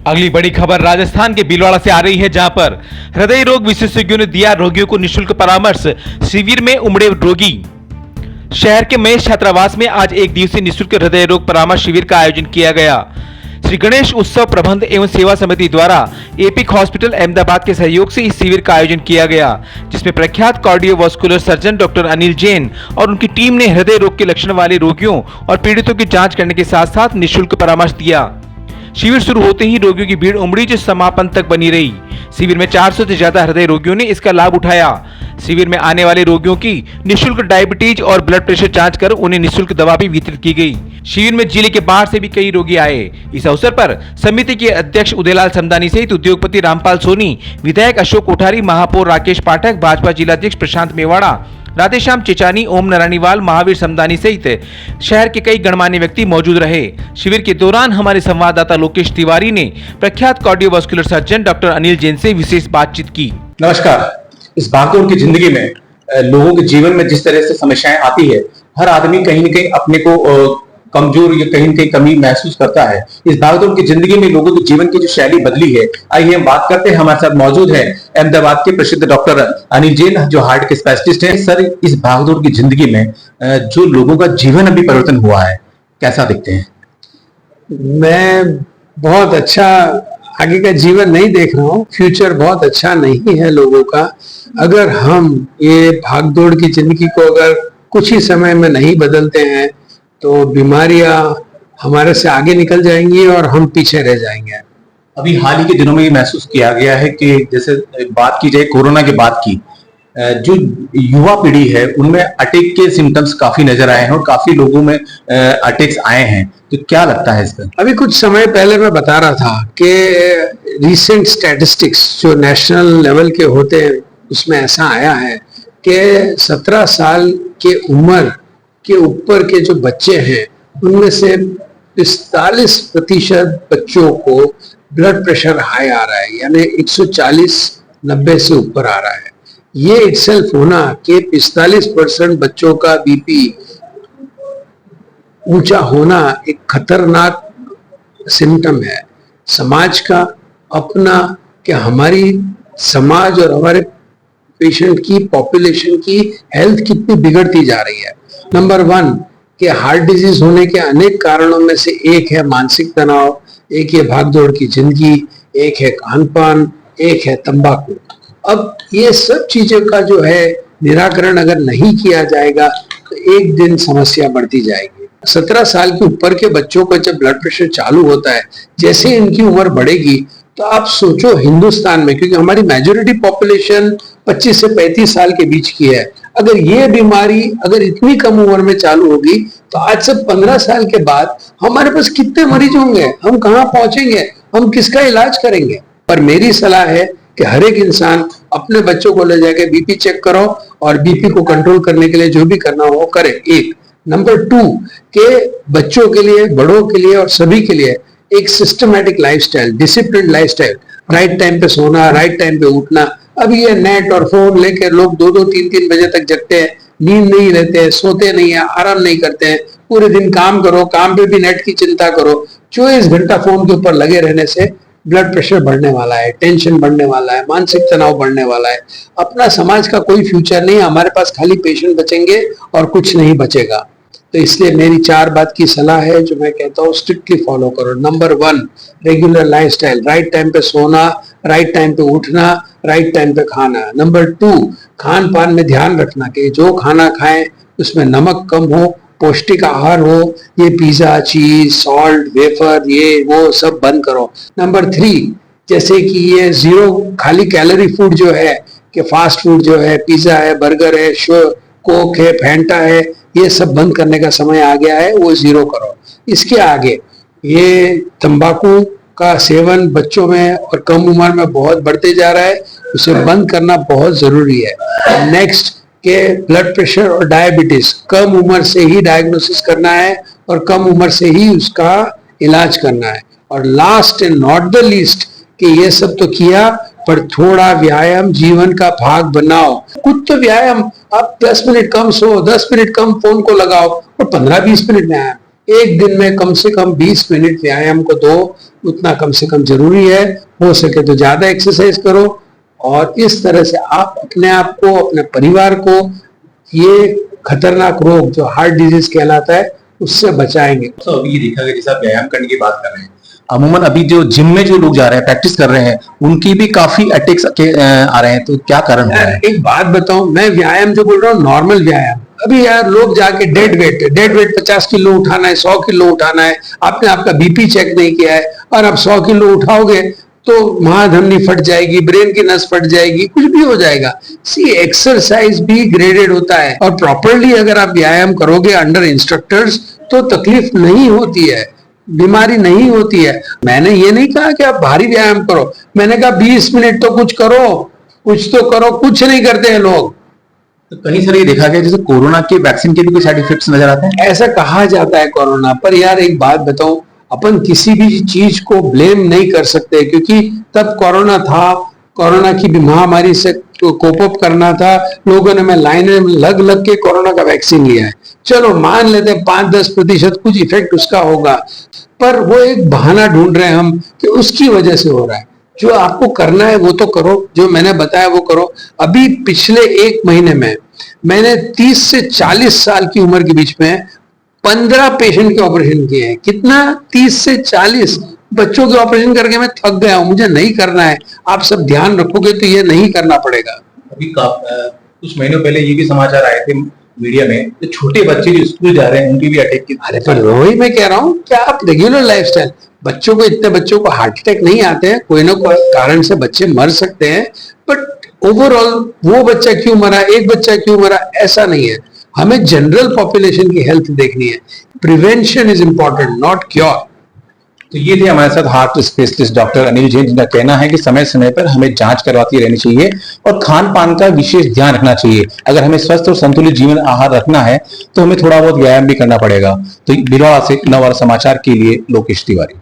अगली बड़ी खबर राजस्थान के भीलवाड़ा से आ रही है, जहां पर हृदय रोग विशेषज्ञों ने दिया रोगियों को निःशुल्क परामर्श। शिविर में उमड़े रोगी। शहर के महेश छात्रावास में आज एक दिवसीय निःशुल्क हृदय रोग परामर्श शिविर का आयोजन किया गया। श्री गणेश उत्सव प्रबंध एवं सेवा समिति द्वारा एपिक हॉस्पिटल अहमदाबाद के सहयोग से इस शिविर का आयोजन किया गया, जिसमें प्रख्यात cardiovascular surgeon doctor Anil Jain और उनकी टीम ने हृदय रोग के लक्षण वाले रोगियों और पीड़ितों की जांच करने के साथ साथ निःशुल्क परामर्श दिया। शिविर शुरू होते ही रोगियों की भीड़ उमड़ी, जो समापन तक बनी रही। शिविर में 400 से ज्यादा हृदय रोगियों ने इसका लाभ उठाया। शिविर में आने वाले रोगियों की निःशुल्क डायबिटीज और ब्लड प्रेशर जांच कर उन्हें निःशुल्क दवा भी वितरित की गई। शिविर में जिले के बाहर से भी कई रोगी आए। इस अवसर पर समिति के अध्यक्ष उदयलाल समदानी सहित उद्योगपति रामपाल सोनी, विधायक अशोक कोठारी, महापौर राकेश पाठक, भाजपा जिलाध्यक्ष प्रशांत मेवाड़ा, राधेश्याम चेचानी, ओम नारायणीवाल, महावीर समदानी सहित शहर के कई गणमान्य व्यक्ति मौजूद रहे। शिविर के दौरान हमारे संवाददाता लोकेश तिवारी ने प्रख्यात cardiovascular surgeon doctor Anil Jain से विशेष बातचीत की। नमस्कार। इस भागदौड़ की जिंदगी में लोगों के जीवन में जिस तरह से समस्याएं आती है, हर आदमी कहीं न कहीं अपने को कमजोर या कहीं न कहीं कमी महसूस करता है। इस भागदौड़ की जिंदगी में लोगों के जीवन की जो शैली बदली है, आइए हम बात करते हैं। हमारे साथ मौजूद है अहमदाबाद के प्रसिद्ध डॉक्टर अनिल जैन, जो हार्ट के स्पेशलिस्ट हैं। सर, इस भागदौड़ की जिंदगी में जो लोगों का जीवन अभी परिवर्तन हुआ है, कैसा दिखते हैं? मैं बहुत अच्छा आगे का जीवन नहीं देख रहा हूँ। फ्यूचर बहुत अच्छा नहीं है लोगों का। अगर हम ये भागदौड़ की जिंदगी को अगर कुछ ही समय में नहीं बदलते हैं तो बीमारियां हमारे से आगे निकल जाएंगी और हम पीछे रह जाएंगे। अभी हाल ही के दिनों में ये महसूस किया गया है कि जैसे बात की जाए कोरोना के बाद की, जो युवा पीढ़ी है उनमें अटैक के सिम्टम्स काफी नजर आए हैं और काफी लोगों में अटैक्स आए हैं। तो क्या लगता है इसका? अभी कुछ समय पहले मैं बता रहा था कि रिसेंट स्टैटिस्टिक्स जो नेशनल लेवल के होते हैं उसमें ऐसा आया है कि 17 साल के उम्र के ऊपर के जो बच्चे हैं उनमें से 45% बच्चों को ब्लड प्रेशर हाई आ रहा है, यानी 140/90 से ऊपर आ रहा है। ये इटसेल्फ होना कि 45% बच्चों का बीपी ऊंचा होना एक खतरनाक सिम्टम है समाज का अपना, कि हमारी समाज और हमारे पेशेंट की पॉपुलेशन की हेल्थ कितनी बिगड़ती जा रही है। नंबर 1 कि हार्ट डिजीज होने के अनेक कारणों में से एक है मानसिक तनाव, एक है भागदौड़ की जिंदगी, एक है खान पान, एक है तंबाकू। अब ये सब चीजों का जो है निराकरण अगर नहीं किया जाएगा तो एक दिन समस्या बढ़ती जाएगी। 17 साल के ऊपर के बच्चों का जब ब्लड प्रेशर चालू होता है, जैसे इनकी उम्र बढ़ेगी तो आप सोचो हिंदुस्तान में, क्योंकि हमारी मेजॉरिटी पॉपुलेशन 25 से 35 साल के बीच की है, अगर ये बीमारी अगर इतनी कम उम्र में चालू होगी तो आज से 15 साल के बाद हमारे पास कितने मरीज होंगे, हम कहाँ पहुंचेंगे, हम किसका इलाज करेंगे? पर मेरी सलाह है कि हर एक इंसान अपने बच्चों को ले जाके बीपी चेक करो और बीपी को कंट्रोल करने के लिए जो भी करना हो वो करे। एक नंबर 2 के बच्चों के लिए, बड़ों के लिए और सभी के लिए एक systematic lifestyle, discipline lifestyle, right time पे सोना, राइट टाइम पे उठना। अभी ये नेट और फोन लेकर लोग 2-2, 3-3 बजे तक जगते हैं, नींद नहीं लेते हैं, सोते नहीं है, आराम नहीं करते हैं, पूरे दिन काम करो, काम पे भी नेट की चिंता करो। 24 घंटा फोन के ऊपर लगे रहने से ब्लड प्रेशर बढ़ने वाला है, टेंशन बढ़ने वाला है, मानसिक तनाव बढ़ने वाला है। अपना समाज का कोई फ्यूचर नहीं है, हमारे पास खाली पेशेंट बचेंगे और कुछ नहीं बचेगा। तो इसलिए मेरी 4 बात की सलाह है जो मैं कहता हूँ स्ट्रिक्टली फॉलो करो। Number 1 regular lifestyle, right time पे सोना, राइट टाइम पे उठना, राइट टाइम पे खाना। नंबर 2 खान पान में ध्यान रखना कि जो खाना खाएं उसमें नमक कम हो, पौष्टिक आहार हो। ये पिज्जा, चीज, सॉल्ट, वेफर, ये वो सब बंद करो। नंबर 3 जैसे कि ये जीरो खाली कैलोरी फूड जो है, कि फास्ट फूड जो है, पिज्जा है, बर्गर है, कोक है, फैंटा है, ये सब बंद करने का समय आ गया है, वो जीरो करो। इसके आगे ये तंबाकू का सेवन बच्चों में और कम उम्र में बहुत बढ़ते जा रहा है, उसे बंद करना बहुत जरूरी है। नेक्स्ट के ब्लड प्रेशर और डायबिटीज कम उम्र से ही डायग्नोसिस करना है और कम उम्र से ही उसका इलाज करना है। और last and not the least कि ये सब तो किया, पर थोड़ा व्यायाम जीवन का भाग बनाओ। कुछ तो व्यायाम, आप 10 मिनट कम सो, 10 मिनट कम फोन को लगाओ और 15-20 मिनट व्यायाम। एक दिन में कम से कम 20 मिनट व्यायाम को दो, उतना कम से कम जरूरी है। हो सके तो ज्यादा एक्सरसाइज करो और इस तरह से आप अपने आप को, अपने परिवार को ये खतरनाक रोग जो हार्ट डिजीज कहलाता है उससे बचाएंगे। तो अभी ये देखा गया, जैसे आप व्यायाम करने की बात कर रहे हैं, अमूमन अभी जो जिम में जो लोग जा रहे हैं, प्रैक्टिस कर रहे हैं, उनकी भी काफी अटैक्स आ रहे हैं, तो क्या कारण है? एक बात बताऊं, मैं व्यायाम जो बोल रहा हूँ नॉर्मल व्यायाम, अभी यार लोग जाके डेड वेट 50 किलो उठाना है, 100 किलो उठाना है, आपने आपका बीपी चेक नहीं किया है और आप 100 किलो उठाओगे तो महाधमनी फट जाएगी, ब्रेन की नस फट जाएगी, कुछ भी हो जाएगा। सी एक्सरसाइज भी ग्रेडेड होता है और प्रॉपरली अगर आप व्यायाम करोगे अंडर इंस्ट्रक्टर्स तो तकलीफ नहीं होती है, बीमारी नहीं होती है। मैंने ये नहीं कहा कि आप भारी व्यायाम करो, मैंने कहा 20 मिनट तो कुछ करो, कुछ तो करो, कुछ नहीं करते हैं लोग। तो कहीं सर ये देखा गया जैसे कोरोना के वैक्सीन के भी कोई साइड इफेक्ट्स नजर आते हैं? ऐसा कहा जाता है कोरोना पर, यार एक बात बताऊं, अपन किसी भी चीज को ब्लेम नहीं कर सकते क्योंकि तब कोरोना था, कोरोना की महामारी से कोप अप करना था, लोगों ने मैं लाइन में लग के कोरोना का वैक्सीन लिया है। चलो मान लेते हैं 5-10% कुछ इफेक्ट उसका होगा, पर वो एक बहाना ढूंढ रहे हैं हम कि उसकी वजह से हो रहा है। जो आपको करना है वो तो करो, जो मैंने बताया वो करो। अभी पिछले 1 महीने में मैंने 30 से 40 साल की उम्र के बीच में 15 पेशेंट के ऑपरेशन किए हैं। कितना? 30 से 40 बच्चों के ऑपरेशन करके मैं थक गया हूं, मुझे नहीं करना है। आप सब ध्यान रखोगे तो ये नहीं करना पड़ेगा। अभी कुछ महीनों पहले ये भी समाचार आए थे मीडिया में, तो छोटे बच्चे जो स्कूल जा रहे हैं उनकी भी अटैक की। अरे पर वही मैं कह रहा हूँ, क्या आप रेगुलर लाइफस्टाइल, बच्चों को, इतने बच्चों को हार्ट अटैक नहीं आते हैं, कोई ना कोई कारण से बच्चे मर सकते हैं, बट ओवरऑल वो बच्चा क्यों मरा, एक बच्चा क्यों मरा, ऐसा नहीं है। हमें जनरल पॉपुलेशन की हेल्थ देखनी है। Prevention is important, not cure. तो ये थे हमारे साथ heart specialist doctor Anil Jain, जिनका कहना है कि समय समय पर हमें जांच करवाती रहनी चाहिए और खान पान का विशेष ध्यान रखना चाहिए। अगर हमें स्वस्थ और संतुलित जीवन आहार रखना है तो हमें थोड़ा बहुत व्यायाम भी करना पड़ेगा। तो भीलवाड़ा से नवभारत समाचार के लिए लोकेश तिवारी।